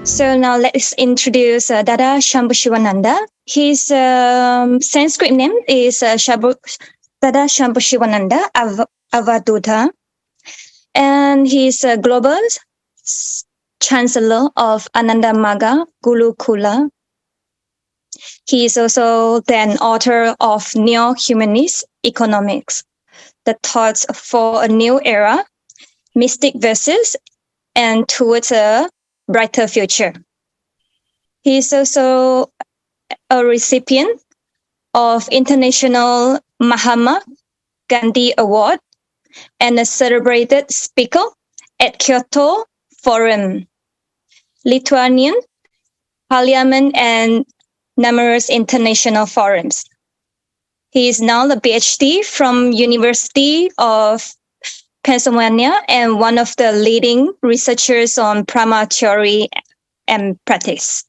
So now let's introduce Dada Shambushivananda. His Sanskrit name is Dada Shambushivananda Avaduta, and he's a global chancellor of Ananda Magga Gurukula. He is also then author of Neo-Humanist Economics, The Thoughts for a New Era, Mystic Verses, and Towards a Brighter Future. He is also a recipient of International Mahatma Gandhi Award and a celebrated speaker at Kyoto Forum, Lithuanian Parliament, and numerous international forums. He is now a PhD from University of Pennsylvania and one of the leading researchers on Prama theory and practice.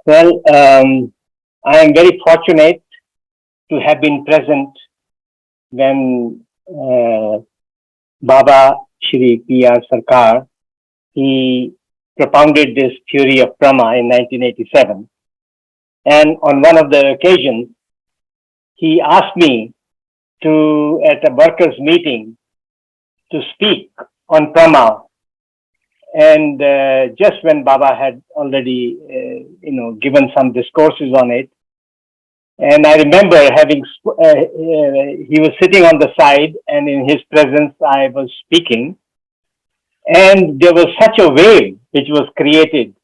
Well, I am very fortunate to have been present when Baba Shri P.R. Sarkar, he propounded this theory of Prama in 1987. And on one of the occasions, he asked me to, at a workers' meeting, to speak on Prama. And just when Baba had already, given some discourses on it, and I remember he was sitting on the side, and in his presence, I was speaking, and there was such a wave which was created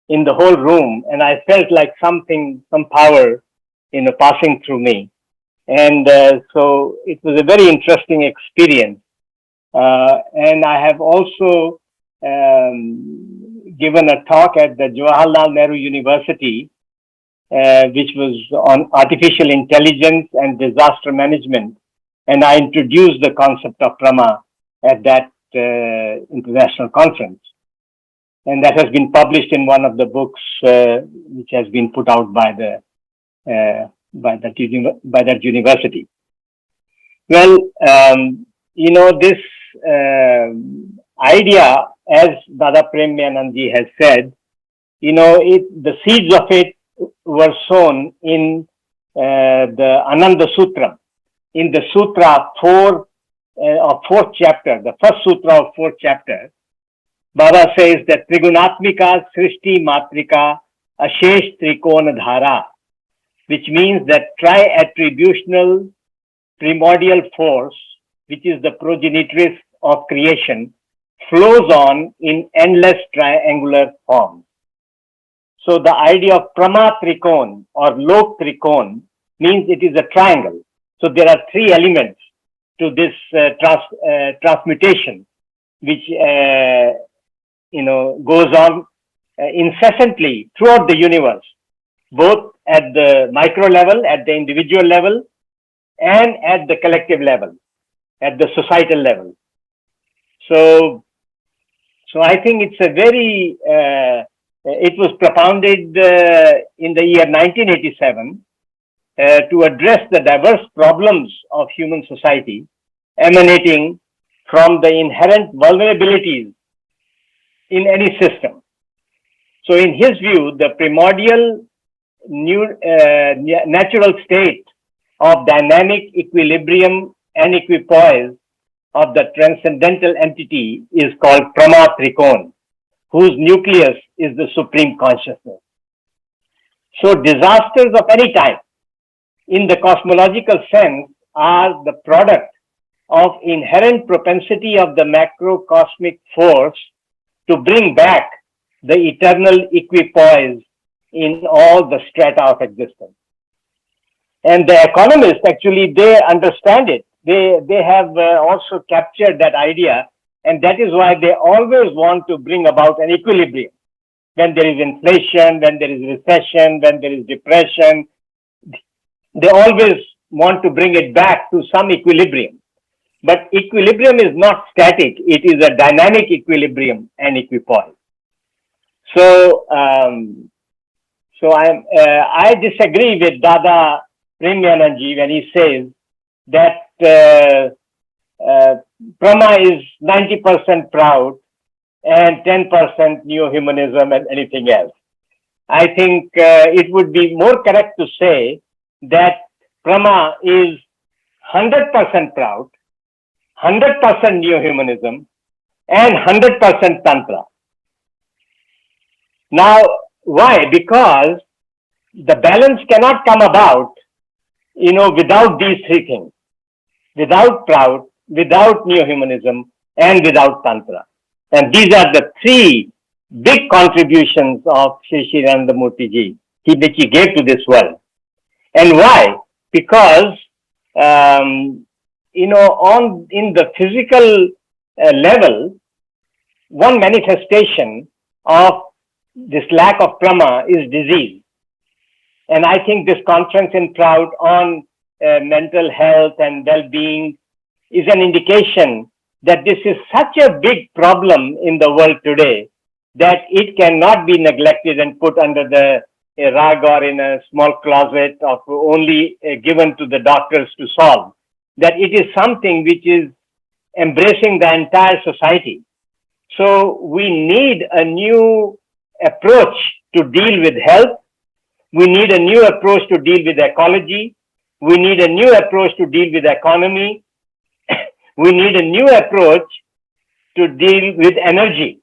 in the whole room, and I felt like some power, passing through me. And so it was a very interesting experience. And I have also given a talk at the Jawaharlal Nehru University, which was on artificial intelligence and disaster management. And I introduced the concept of Prama at that international conference. And that has been published in one of the books which has been put out by that university. Well, this idea, as Dada Premyanandji has said, the seeds of it were sown in the Ananda Sutra, in the Sutra 4 of 4th chapter, the first Sutra of 4th chapter. Baba says that Trigunatmika Srishti Matrika Ashesh Trikona Dhara, which means that tri-attributional primordial force, which is the progenitress of creation, flows on in endless triangular forms. So the idea of Prama Trikon or Lok Trikon means it is a triangle. So there are three elements to this transmutation, which goes on incessantly throughout the universe, both at the micro level, at the individual level, and at the collective level, at the societal level. So I think it's a very, it was propounded in the year 1987 to address the diverse problems of human society emanating from the inherent vulnerabilities in any system. So in his view, the primordial natural state of dynamic equilibrium and equipoise of the transcendental entity is called Prama Trikon, whose nucleus is the supreme consciousness. So disasters of any type, in the cosmological sense, are the product of inherent propensity of the macrocosmic force to bring back the eternal equipoise in all the strata of existence. And the economists, actually, they understand it. They have also captured that idea, and that is why they always want to bring about an equilibrium. When there is inflation, when there is recession, when there is depression, they always want to bring it back to some equilibrium. But equilibrium is not static. It is a dynamic equilibrium and equipoise. So I disagree with Dada Premyanandji when he says that Prama is 90% proud and 10% neo-humanism and anything else. I think it would be more correct to say that Prama is 100% proud, 100% neo-humanism, and 100% Tantra. Now, why? Because the balance cannot come about, without these three things, without proud, without neo-humanism, and without Tantra. And these are the three big contributions of Shambushivananda Murthy ji, which he gave to this world. And why? Because, in the physical level, one manifestation of this lack of Prama is disease. And I think this conference in Proud on mental health and well-being is an indication that this is such a big problem in the world today that it cannot be neglected and put under the rug or in a small closet or only given to the doctors to solve. That it is something which is embracing the entire society. So we need a new approach to deal with health. We need a new approach to deal with ecology. We need a new approach to deal with economy. We need a new approach to deal with energy.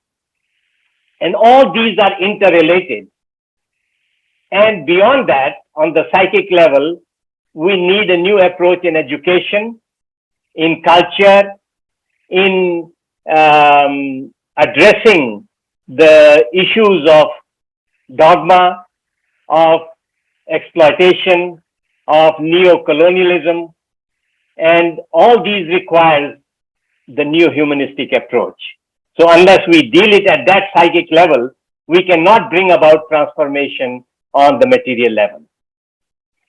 And all these are interrelated. And beyond that, on the psychic level, we need a new approach in education, in culture, in addressing the issues of dogma, of exploitation, of neo-colonialism, and all these requires the new humanistic approach. So unless we deal it at that psychic level, we cannot bring about transformation on the material level.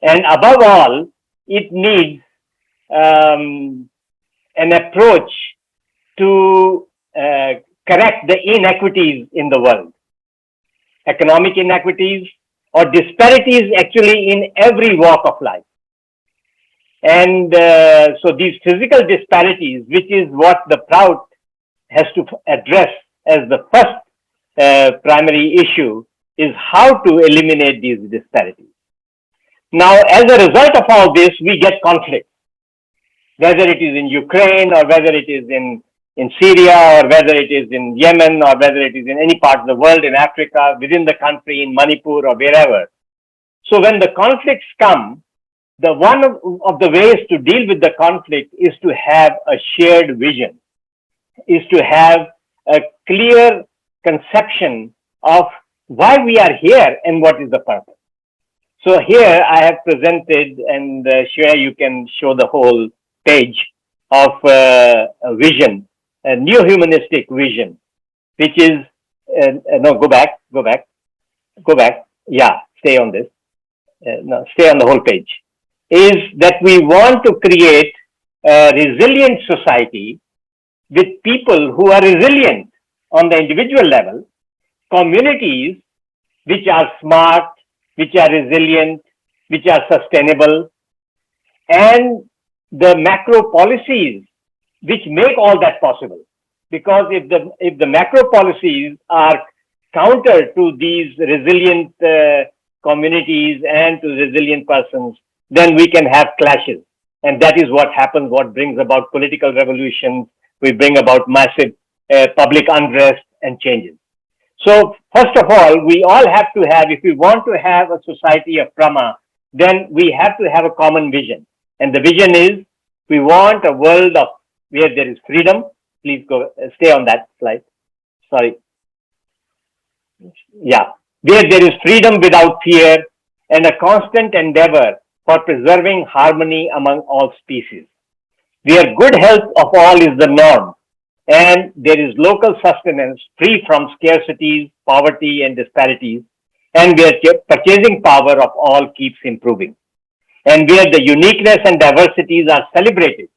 And above all, it needs an approach to correct the inequities in the world, economic inequities or disparities actually in every walk of life. And so these physical disparities, which is what the Proud has to address as the first primary issue, is how to eliminate these disparities. Now, as a result of all this, we get conflict, whether it is in Ukraine or whether it is in Syria or whether it is in Yemen or whether it is in any part of the world, in Africa, within the country, in Manipur or wherever. So when the conflicts come, the one of the ways to deal with the conflict is to have a shared vision, is to have a clear conception of why we are here and what is the purpose. So here I have presented, and Shreya, you can show the whole page of a vision, a new humanistic vision, which is, no, go back. Yeah, stay on this. No, stay on the whole page. Is that we want to create a resilient society with people who are resilient on the individual level, communities which are smart, which are resilient, which are sustainable, and the macro policies which make all that possible. Because if the macro policies are counter to these resilient communities and to resilient persons, then we can have clashes. And that is what happens, what brings about political revolutions. We bring about massive public unrest and changes. So first of all, we all have to have, if we want to have a society of Brahma, then we have to have a common vision. And the vision is, we want a world of where there is freedom. Please go, stay on that slide. Sorry. Yeah. Where there is freedom without fear and a constant endeavor for preserving harmony among all species. Where good health of all is the norm, and there is local sustenance free from scarcities, poverty, and disparities, and where purchasing power of all keeps improving, and where the uniqueness and diversities are celebrated,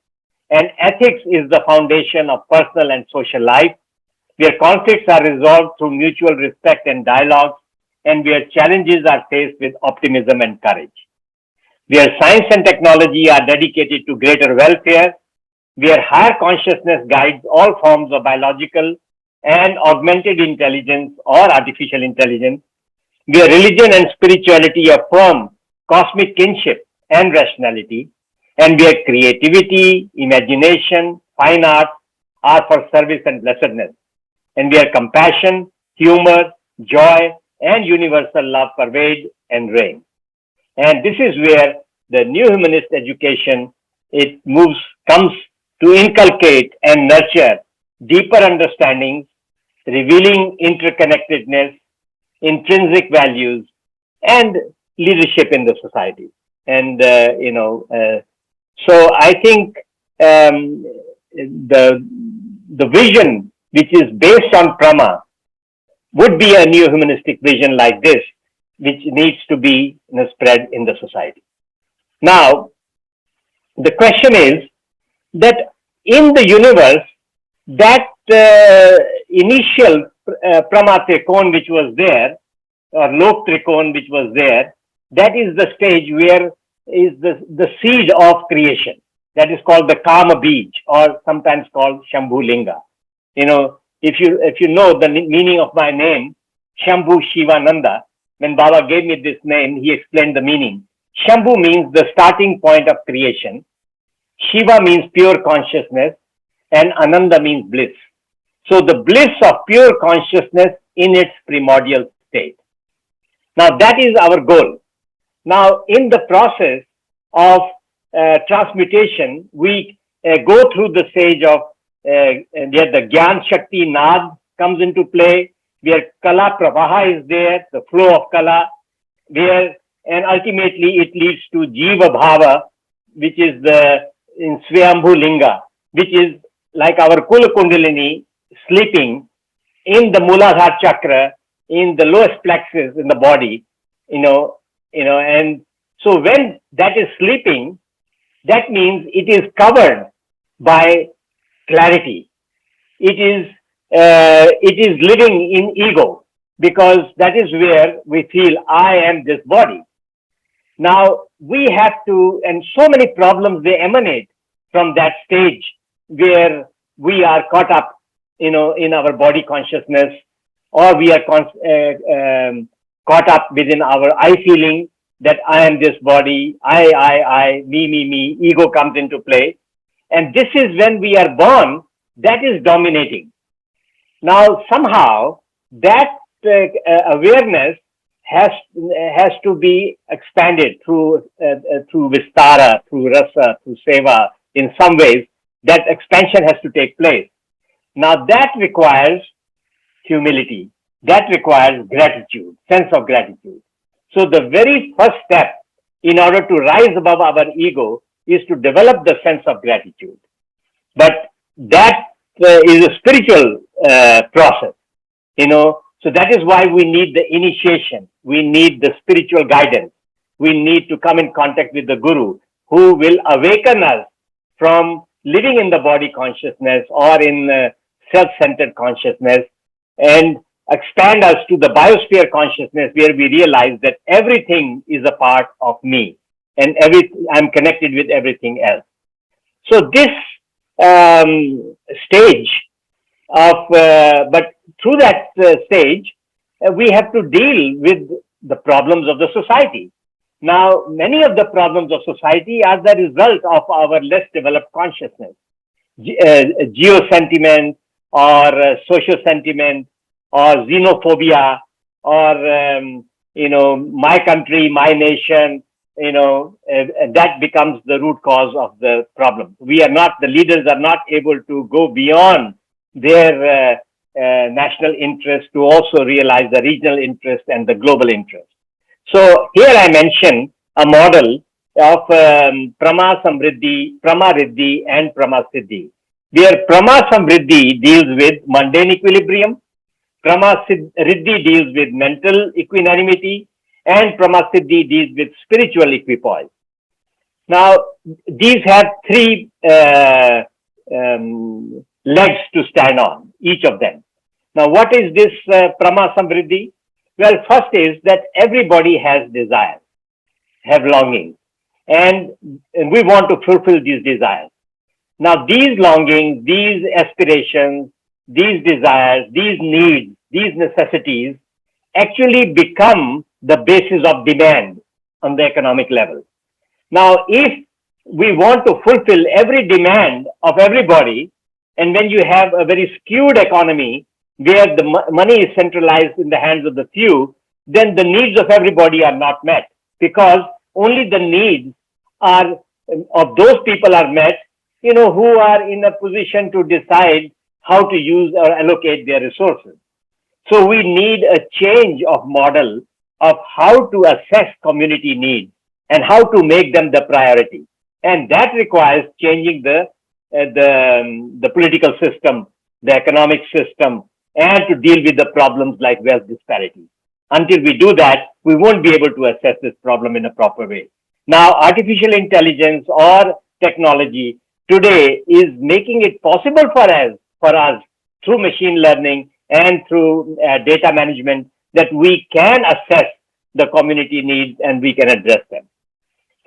and ethics is the foundation of personal and social life, where conflicts are resolved through mutual respect and dialogue, and where challenges are faced with optimism and courage, where science and technology are dedicated to greater welfare, where higher consciousness guides all forms of biological and augmented intelligence or artificial intelligence, where religion and spirituality affirm cosmic kinship and rationality, and where creativity, imagination, fine art are for service and blessedness, and where compassion, humor, joy, and universal love pervade and reign. And this is where the new humanist education it moves comes to inculcate and nurture deeper understandings, revealing interconnectedness, intrinsic values, and leadership in the society. And so I think the vision which is based on Prama would be a new humanistic vision like this, which needs to be spread in the society. Now, the question is that in the universe, that initial Prama Trikon which was there, or Lok Trikon which was there, that is the stage where is the seed of creation. That is called the Kama Bij, or sometimes called Shambhulinga. If you know the meaning of my name, Shambushivananda, when Baba gave me this name, he explained the meaning. Shambhu means the starting point of creation. Shiva means pure consciousness, and Ananda means bliss. So the bliss of pure consciousness in its primordial state. Now that is our goal. Now in the process of transmutation, we go through the stage of where the Gyan Shakti Nad comes into play, where Kala Pravaha is there, the flow of Kala, and ultimately it leads to Jiva Bhava, which is in Swayambhu Linga, which is like our Kula Kundalini sleeping in the Muladhara Chakra, in the lowest plexus in the body, and so when that is sleeping, that means it is covered by clarity. It is living in ego, because that is where we feel I am this body. Now we have to, and so many problems they emanate from that stage where we are caught up, in our body consciousness, or we are caught up within our I feeling that I am this body, I, me, ego comes into play. And this is when we are born, that is dominating. Now, somehow, that awareness has to be expanded through Vistara, through Rasa, through Seva. In some ways, that expansion has to take place. Now, that requires humility. That requires gratitude, sense of gratitude. So the very first step in order to rise above our ego is to develop the sense of gratitude. But that is a spiritual process, So that is why we need the initiation. We need the spiritual guidance. We need to come in contact with the Guru, who will awaken us from living in the body consciousness or in self-centered consciousness, and expand us to the biosphere consciousness, where we realize that everything is a part of me, and I'm connected with everything else. So this stage but through that stage, we have to deal with the problems of the society. Now, many of the problems of society are the result of our less developed consciousness, geo-sentiment, or social sentiment, or xenophobia, or my country, my nation. That becomes the root cause of the problem. The leaders are not able to go beyond their national interest to also realize the regional interest and the global interest. So here I mention a model of Prama Riddhi, and Prama Siddhi, where Prama Samriddhi deals with mundane equilibrium, Prama Riddhi deals with mental equanimity, and Prama Siddhi deals with spiritual equipoise. Now, these have three legs to stand on, each of them. Now, what is this Prama Samriddhi? Well, first is that everybody has desires, have longings, and we want to fulfill these desires. Now, these longings, these aspirations, these desires, these needs, these necessities actually become the basis of demand on the economic level. Now, if we want to fulfill every demand of everybody, and when you have a very skewed economy where the money is centralized in the hands of the few, then the needs of everybody are not met, because only the needs are of those people are met, who are in a position to decide how to use or allocate their resources. So we need a change of model of how to assess community needs and how to make them the priority. And that requires changing the political system, the economic system, and to deal with the problems like wealth disparity. Until we do that, we won't be able to assess this problem in a proper way. Now, artificial intelligence or technology today is making it possible for us through machine learning and through data management that we can assess the community needs and we can address them.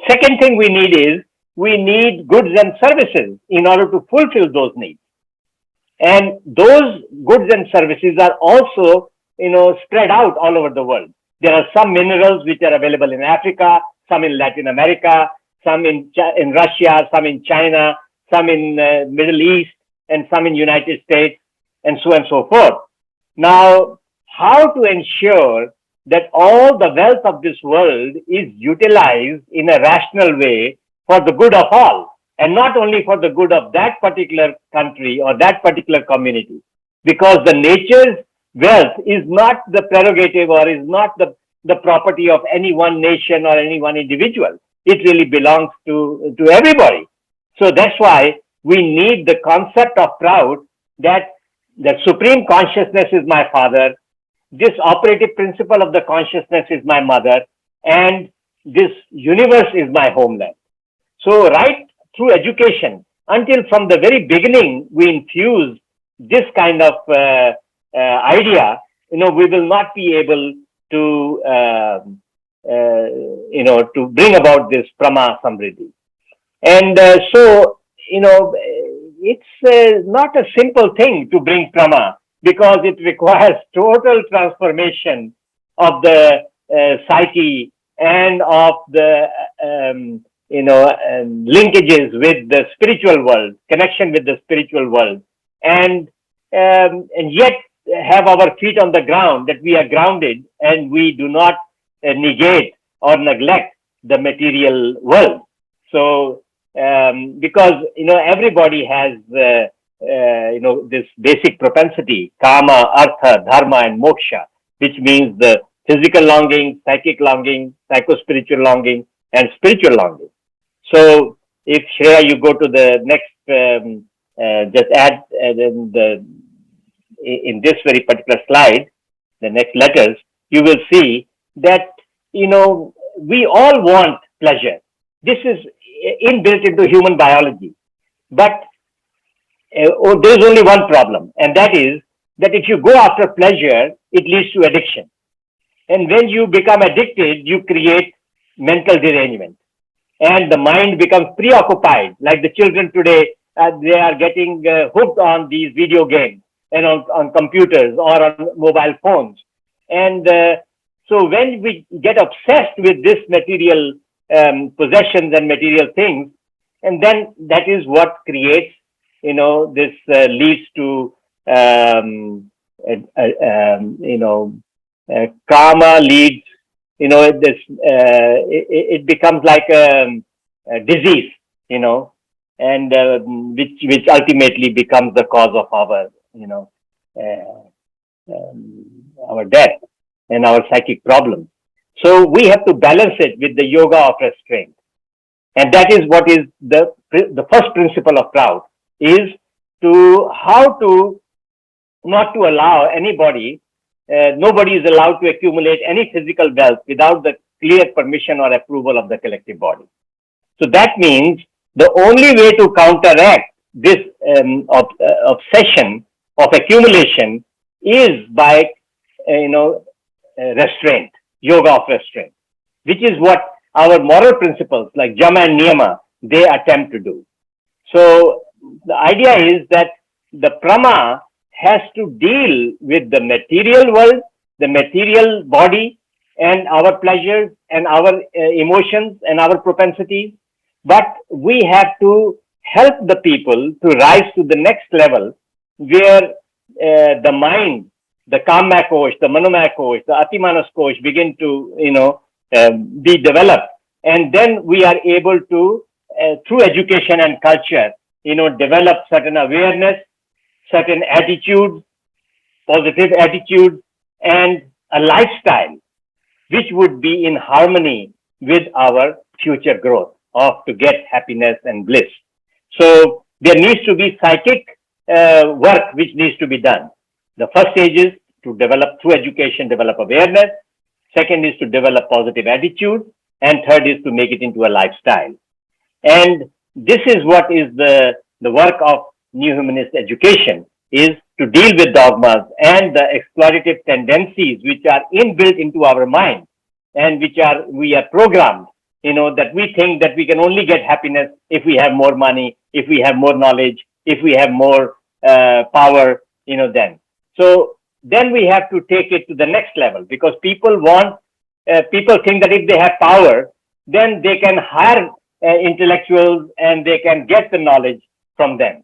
Second thing we need is we need goods and services in order to fulfill those needs. And those goods and services are also, spread out all over the world. There are some minerals which are available in Africa, some in Latin America, some in Russia, some in China, some in Middle East, and some in United States, and so on and so forth. Now, how to ensure that all the wealth of this world is utilized in a rational way for the good of all, and not only for the good of that particular country or that particular community, because the nature's wealth is not the prerogative or is not the property of any one nation or any one individual. It really belongs to everybody. So that's why we need the concept of proud, that the supreme consciousness is my father, this operative principle of the consciousness is my mother, and this universe is my homeland. So right through education, until from the very beginning we infuse this kind of idea, we will not be able to, to bring about this Prama Samriddhi. And so, it's not a simple thing to bring Prama, because it requires total transformation of the psyche and of the, linkages with the spiritual world, connection with the spiritual world, and yet have our feet on the ground, that we are grounded and we do not negate or neglect the material world. So, because everybody has this basic propensity, kama, artha, dharma, and moksha, which means the physical longing, psychic longing, psycho-spiritual longing, and spiritual longing. So, if Shreya, you go to the next, just add in this very particular slide, the next letters, you will see that we all want pleasure. This is inbuilt into human biology. But there is only one problem, and that is that if you go after pleasure, it leads to addiction. And when you become addicted, you create mental derangement. And the mind becomes preoccupied. Like the children today, they are getting hooked on these video games and on computers or on mobile phones. And so when we get obsessed with this material possessions and material things, and then that is what creates, this leads to, karma leads, this, it becomes like a disease, and which ultimately becomes the cause of our, our death and our psychic problems. So we have to balance it with the yoga of restraint. And that is what is the first principle of Proud, is to how to not to allow anybody, nobody is allowed to accumulate any physical wealth without the clear permission or approval of the collective body. So that means the only way to counteract this obsession of accumulation is by, restraint, yoga of restraint, which is what our moral principles like Jama and Niyama, they attempt to do. So the idea is that the Prama has to deal with the material world, the material body, and our pleasures and our emotions and our propensities. But we have to help the people to rise to the next level where the mind, the Kamya Kosh, the Manomaya Kosh, the Atimanas Kosh begin to, be developed. And then we are able to, through education and culture, develop certain awareness, certain attitudes, positive attitudes, and a lifestyle which would be in harmony with our future growth of to get happiness and bliss. So there needs to be psychic work which needs to be done. The first stage is to develop through education, develop awareness. Second is to develop positive attitude. And third is to make it into a lifestyle. And this is what is the work of New Humanist education, is to deal with dogmas and the exploitative tendencies which are inbuilt into our mind and we are programmed, that we think that we can only get happiness if we have more money, if we have more knowledge, if we have more power, then. So then we have to take it to the next level, because people think that if they have power, then they can hire intellectuals and they can get the knowledge from them.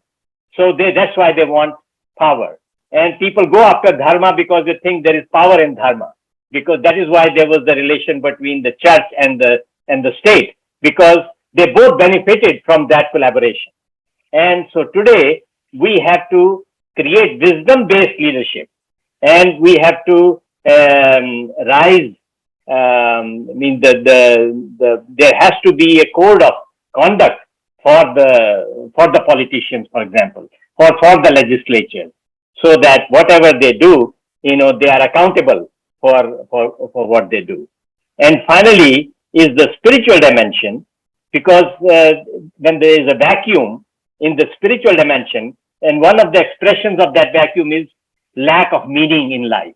So that's why they want power. And people go after dharma because they think there is power in dharma. Because that is why there was the relation between the church and the state, because they both benefited from that collaboration. And so today we have to create wisdom-based leadership, and we have to rise. There has to be a code of conduct for the politicians, for example, for the legislature, so that whatever they do, they are accountable for what they do. And finally is the spiritual dimension, because when there is a vacuum in the spiritual dimension, and one of the expressions of that vacuum is lack of meaning in life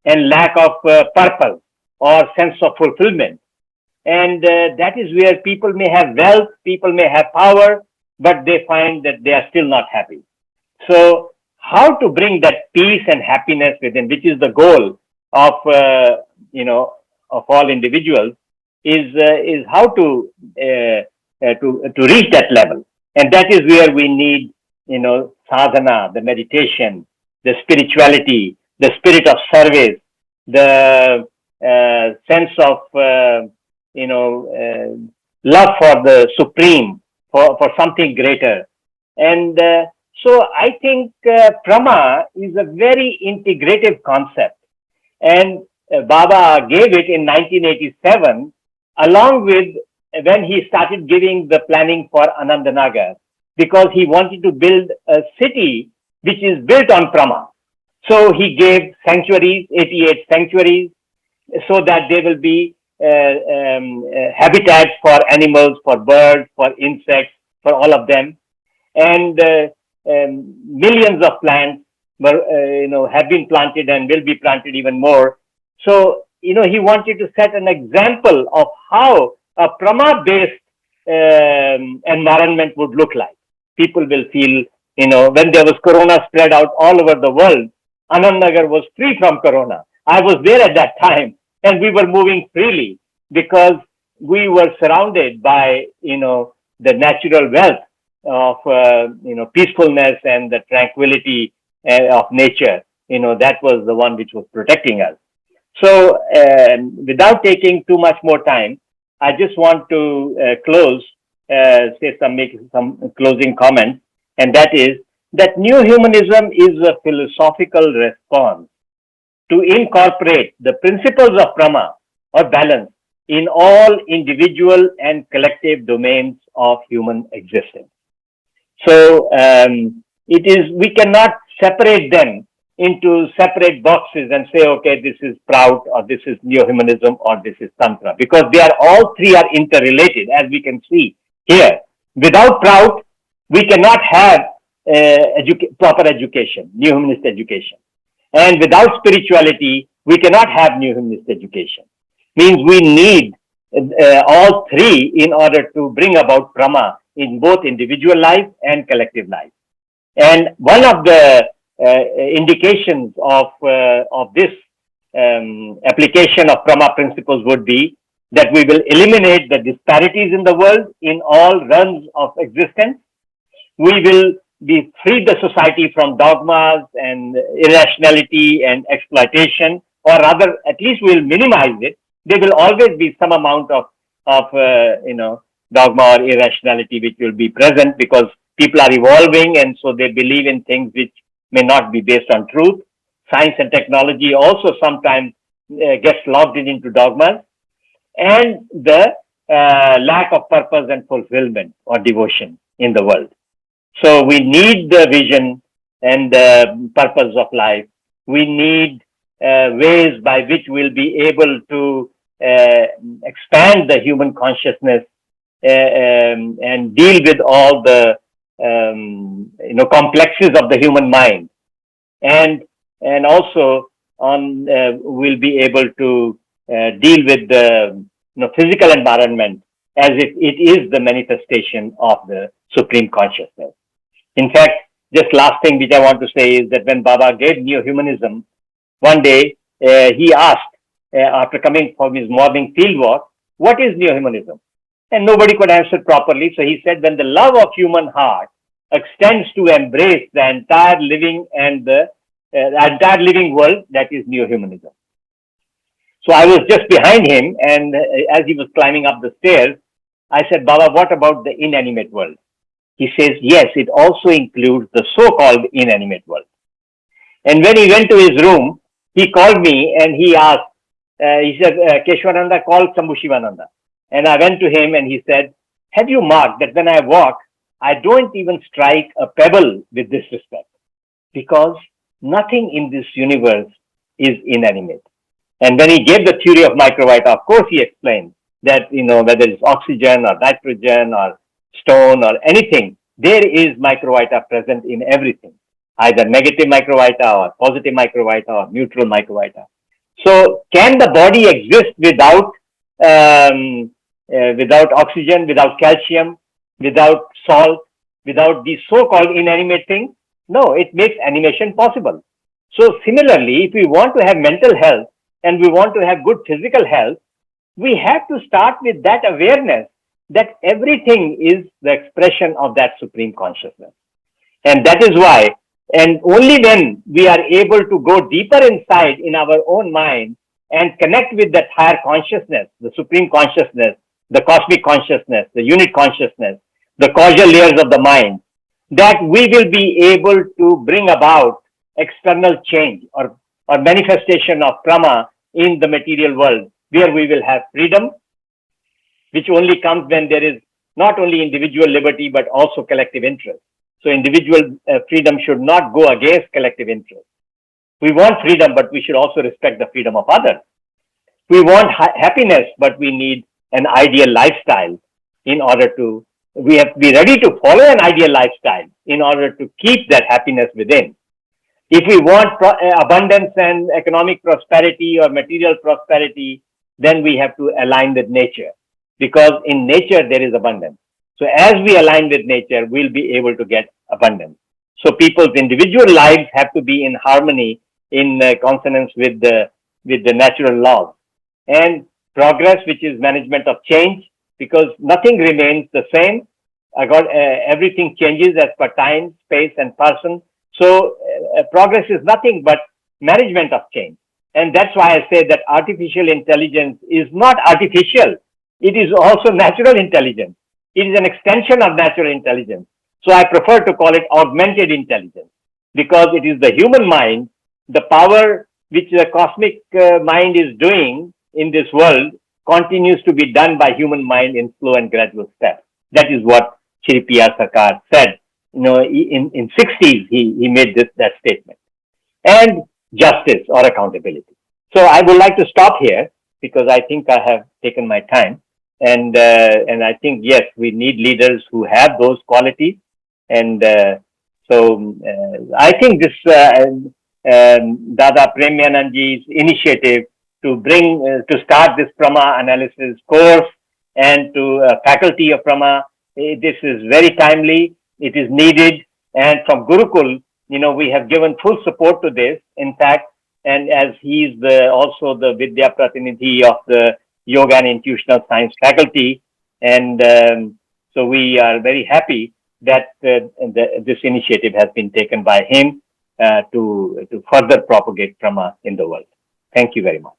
and lack of purpose or sense of fulfillment. And that is where people may have wealth, people may have power, but they find that they are still not happy. So how to bring that peace and happiness within, which is the goal of of all individuals, is how to reach that level. And that is where we need sadhana, the meditation, the spirituality, the spirit of service, the sense of love for the supreme, for something greater. And so I think Prama is a very integrative concept. And Baba gave it in 1987, along with when he started giving the planning for Anandanagar, because he wanted to build a city which is built on Prama. So he gave sanctuaries, 88 sanctuaries, so that there will be habitats for animals, for birds, for insects, for all of them. And millions of plants have been planted and will be planted even more. So, he wanted to set an example of how a Prama-based environment would look like. People will feel, when there was Corona spread out all over the world, Anandnagar was free from Corona. I was there at that time, and we were moving freely because we were surrounded by, the natural wealth of, peacefulness and the tranquility of nature. That was the one which was protecting us. So, without taking too much more time, I just want to close, make some closing comments, and that is that New Humanism is a philosophical response to incorporate the principles of Prama or balance in all individual and collective domains of human existence. So we cannot separate them into separate boxes and say, okay, this is Prout, or this is Neo-Humanism, or this is Tantra, because all three are interrelated, as we can see here. Without Prout, we cannot have proper education, Neo-Humanist education. And without spirituality, we cannot have Neo-Humanist education. Means we need all three in order to bring about Prama in both individual life and collective life. And one of the indications of this application of Prama principles would be that we will eliminate the disparities in the world in all realms of existence. We will be free the society from dogmas and irrationality and exploitation, or rather, at least we'll minimize it. There will always be some amount of dogma or irrationality which will be present because people are evolving and so they believe in things which may not be based on truth. Science and technology also sometimes gets logged into dogmas, and the lack of purpose and fulfillment or devotion in the world. So we need the vision and the purpose of life. We need ways by which we'll be able to expand the human consciousness and deal with all the complexes of the human mind, and also we'll be able to deal with the physical environment as if it is the manifestation of the supreme consciousness. In fact, just last thing which I want to say is that when Baba gave neo-humanism, one day he asked, after coming from his morning field walk, what is neo-humanism? And nobody could answer properly. So he said, when the love of human heart extends to embrace the entire living and the entire living world, that is neo-humanism. So I was just behind him, and as he was climbing up the stairs, I said, Baba, what about the inanimate world? He says, yes, it also includes the so-called inanimate world. And when he went to his room, he called me and he asked, he said, Keshwananda, call Shambushivananda. And I went to him and he said, have you marked that when I walk, I don't even strike a pebble with disrespect, because nothing in this universe is inanimate. And when he gave the theory of microbiota, of course he explained that, whether it's oxygen or nitrogen or stone or anything, there is microbiota present in everything, either negative microbiota or positive microbiota or neutral microbiota. So can the body exist without oxygen, without calcium, without salt, without these so-called inanimate things? No, it makes animation possible. So similarly, if we want to have mental health and we want to have good physical health, we have to start with that awareness that everything is the expression of that supreme consciousness. And that is why, and only when we are able to go deeper inside in our own mind and connect with that higher consciousness, the supreme consciousness, the cosmic consciousness, the unit consciousness, the causal layers of the mind, that we will be able to bring about external change or manifestation of Brahma in the material world, where we will have freedom, which only comes when there is not only individual liberty, but also collective interest. So individual freedom should not go against collective interest. We want freedom, but we should also respect the freedom of others. We want happiness, but we need an ideal lifestyle in order to, we have to be ready to follow an ideal lifestyle in order to keep that happiness within. If we want abundance and economic prosperity or material prosperity, then we have to align with nature, because in nature there is abundance. So as we align with nature, we'll be able to get abundance. So people's individual lives have to be in harmony, in consonance with the natural laws. And progress, which is management of change, because nothing remains the same. Everything changes as per time, space, and person. So progress is nothing but management of change. And that's why I say that artificial intelligence is not artificial. It is also natural intelligence. It is an extension of natural intelligence. So I prefer to call it augmented intelligence, because it is the human mind, the power which the cosmic mind is doing in this world continues to be done by human mind in slow and gradual steps. That is what Shri P.R. Sarkar said. In 60s, he made that statement. And justice or accountability. So I would like to stop here, because I think I have taken my time. And I think, yes, we need leaders who have those qualities. And so I think this Dada Premyanandji's initiative to start this Prama analysis course and to faculty of Prama, this is very timely. It is needed. And from Gurukul, we have given full support to this. In fact, and as he's also the Vidya Pratinidhi of the Yoga and Intuitional Science faculty, and so we are very happy that this initiative has been taken by him to further propagate Brahma in the world. Thank you very much.